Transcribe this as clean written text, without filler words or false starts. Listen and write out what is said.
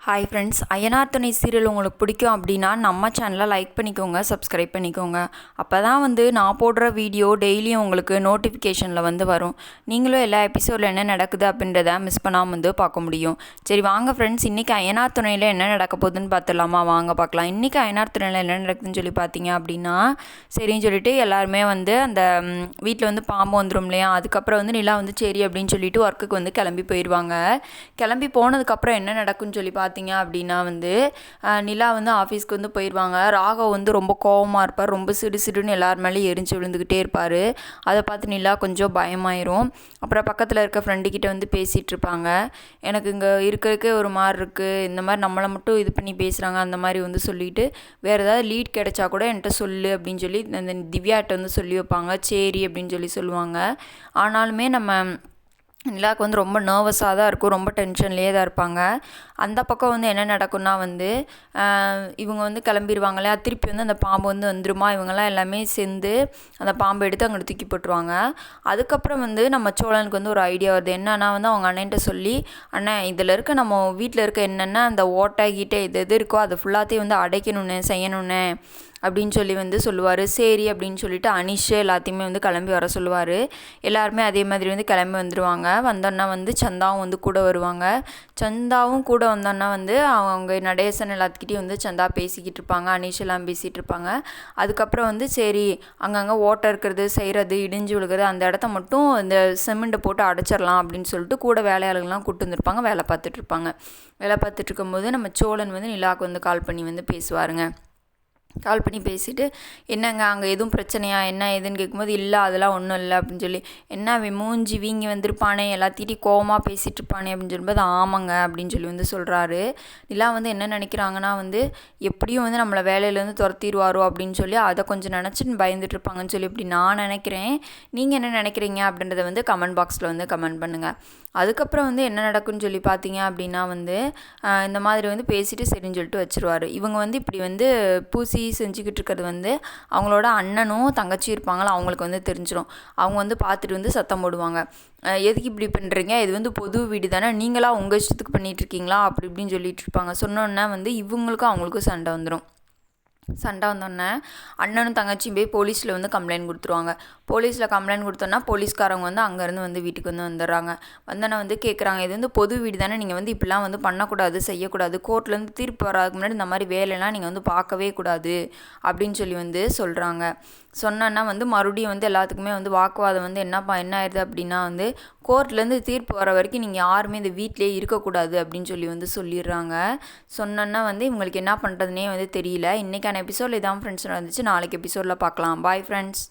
Hi friends, Ayyanar துணை serial உங்களுக்கு பிடிக்கும் அப்படின்னா நம்ம சேனலை லைக் பண்ணிக்கோங்க, சப்ஸ்கிரைப் பண்ணிக்கோங்க. அப்போ தான் நான் போடுற வீடியோ டெய்லியும் உங்களுக்கு நோட்டிஃபிகேஷனில் வரும். நீங்களும் எல்லா எபிசோடில் என்ன நடக்குது அப்படின்றத மிஸ் பண்ணாமல் பார்க்க முடியும். சரி வாங்க ஃப்ரெண்ட்ஸ், இன்றைக்கி அய்யனார் துணையில் என்ன நடக்க போகுதுன்னு பார்த்துடலாமா? வாங்க பார்க்கலாம். இன்றைக்கி அய்யனார் துணையில் என்ன நடக்குதுன்னு சொல்லி பார்த்தீங்க அப்படின்னா, சரின்னு சொல்லிட்டு எல்லாருமே அந்த வீட்டில் பாம்பு வந்துடும் இல்லையா, அதுக்கப்புறம் நிலா சரி அப்படின்னு சொல்லிட்டு ஒர்க்குக்கு கிளம்பி போயிடுவாங்க. கிளம்பி போனதுக்கப்புறம் என்ன நடக்குன்னு சொல்லி பார்த்தீங்க அப்படின்னா நிலா ஆஃபீஸ்க்கு போயிடுவாங்க. ராகவ் ரொம்ப கோவமாக இருப்பார், ரொம்ப சிடுன்னு எல்லார் மேலேயும் எரிஞ்சு விழுந்துக்கிட்டே இருப்பார். அதை பார்த்து நிலா கொஞ்சம் பயமாயிரும். அப்புறம் பக்கத்தில் இருக்க ஃப்ரெண்டுக்கிட்ட பேசிகிட்டு இருப்பாங்க. எனக்கு இங்கே இருக்கிறதுக்கே ஒரு மாதிரி இருக்குது, இந்த மாதிரி நம்மளை மட்டும் இது பண்ணி பேசுகிறாங்க அந்த மாதிரி சொல்லிட்டு வேறு ஏதாவது லீட் கிடைச்சா கூட என்கிட்ட சொல்லு அப்படின்னு சொல்லி அந்த திவ்யாட்ட சொல்லி வைப்பாங்க. சரி அப்படின்னு சொல்லுவாங்க. ஆனாலுமே நம்ம நிலாவுக்கு ரொம்ப நர்வஸாக தான் இருக்கும், ரொம்ப டென்ஷன்லேயே தான் இருப்பாங்க. அந்த பக்கம் என்ன நடக்கும்னா இவங்க கிளம்பிடுவாங்களே, திருப்பி அந்த பாம்பு வந்துருமா, இவங்கெல்லாம் எல்லாமே சேர்ந்து அந்த பாம்பை எடுத்து அங்கே தூக்கி போட்டுருவாங்க. அதுக்கப்புறம் நம்ம சோழனுக்கு ஒரு ஐடியா வருது. என்னன்னா அவங்க அண்ணன்ட்ட சொல்லி, அண்ணன் இதில் இருக்க நம்ம வீட்டில் இருக்க என்னென்ன அந்த ஓட்டை கீட்டை எது இருக்கோ அதை ஃபுல்லாத்தையும் அடைக்கணுன்னு செய்யணுன்னு அப்படின்னு சொல்லி சொல்லுவார். சரி அப்படின்னு சொல்லிட்டு அனிஷ் எல்லாத்தையுமே கிளம்பி வர சொல்லுவார். எல்லாருமே அதே மாதிரி கிளம்பி வந்துடுவாங்க. வந்தோன்னா சந்தாவும் கூட வருவாங்க. சந்தாவும் கூட வந்தோன்னா அவங்க நடேசன் எல்லாத்துக்கிட்டையும் சந்தா பேசிக்கிட்டு இருப்பாங்க, அனிஷ் எல்லாம் பேசிகிட்டு இருப்பாங்க. அதுக்கப்புறம் சரி அங்கங்கே ஓட்டை இருக்கிறது செய்கிறது இடிஞ்சு விழுகிறது அந்த இடத்த மட்டும் இந்த சிமெண்ட்டை போட்டு அடைச்சிடலாம் அப்படின்னு சொல்லிட்டு கூட வேலையாளர்கள்லாம் கூப்பிட்டு வந்துருப்பாங்க. வேலை பார்த்துட்ருப்பாங்க. வேலை பார்த்துட்டு இருக்கும்போது நம்ம சோழன் நிலாவுக்கு கால் பண்ணி பேசுவாருங்க. கால் பண்ணி பேசிவிட்டு, என்னங்க அங்கே எதுவும் பிரச்சனையா என்ன ஏதுன்னு கேட்கும்போது, இல்லை அதெல்லாம் ஒன்றும் இல்லை அப்படின்னு சொல்லி, என்ன அவன் மூஞ்சி வீங்கி வந்திருப்பானே, எல்லாத்திட்டையும் கோவமாக பேசிகிட்டு இருப்பானே அப்படின்னு சொல்லும்போது, ஆமாங்க அப்படின்னு சொல்லி சொல்கிறாரு. நிலா என்ன நினைக்கிறாங்கன்னா எப்படியும் நம்மளை வேலையிலேருந்து துரத்திடுவாரோ அப்படின்னு சொல்லி அதை கொஞ்சம் நினச்சிட்டு பயந்துட்டு இருப்பாங்கன்னு சொல்லி இப்படி நான் நினைக்கிறேன். நீங்கள் என்ன நினைக்கிறீங்க அப்படின்றத கமெண்ட் பாக்ஸில் கமெண்ட் பண்ணுங்கள். அதுக்கப்புறம் என்ன நடக்குன்னு சொல்லி பார்த்தீங்க அப்படின்னா இந்த மாதிரி பேசிட்டு சரின்னு சொல்லிட்டு வச்சுருவார். இவங்க இப்படி பூசி செஞ்சுக்கிட்டு இருக்கிறது அவங்களோட அண்ணனும் தங்கச்சியும் இருப்பாங்களா, அவங்களுக்கு தெரிஞ்சிடும். அவங்க பார்த்துட்டு சத்தம் போடுவாங்க. எதுக்கு இப்படி பண்ணுறீங்க, இது பொது வீடு தானே, நீங்களாம் உங்கள் இஷ்டத்துக்கு பண்ணிகிட்ருக்கீங்களா அப்படி இப்படின்னு சொல்லிட்டு இருப்பாங்க. சொன்னோன்னே இவங்களுக்கும் அவங்களுக்கும் சண்டை வந்துடும். சண்டை வந்தோடனே அண்ணனும் தங்கச்சியும் போய் போலீஸில் கம்ப்ளைண்ட் கொடுத்துருவாங்க. போலீஸில் கம்ப்ளைண்ட் கொடுத்தோன்னா போலீஸ்காரங்க அங்கேருந்து வீட்டுக்கு வந்துடுறாங்க. வந்தோன்னே கேட்குறாங்க, இது பொது வீடு தானே, நீங்கள் இப்படிலாம் பண்ணக்கூடாது செய்யக்கூடாது, கோர்ட்லேருந்து தீர்ப்பு வராதுக்கு முன்னாடி இந்த மாதிரி வேலையெல்லாம் நீங்கள் பார்க்கவே கூடாது அப்படின்னு சொல்லி சொல்கிறாங்க. சொன்னோன்னா மறுபடியும் எல்லாத்துக்குமே வாக்குவாதம் என்ன ஆயிடுது அப்படின்னா கோர்ட்லேருந்து தீர்ப்பு வர வரைக்கும் நீங்கள் யாருமே இந்த வீட்டிலே இருக்கக்கூடாது அப்படின்னு சொல்லி சொல்லிடுறாங்க. சொன்னோன்னா இவங்களுக்கு என்ன பண்ணுறதுனே தெரியல. இன்றைக்கான எபிசோடில் இதான் ஃப்ரெண்ட்ஸ் நடந்துச்சு. நாளைக்கு எபிசோடில் பார்க்கலாம். Bye friends.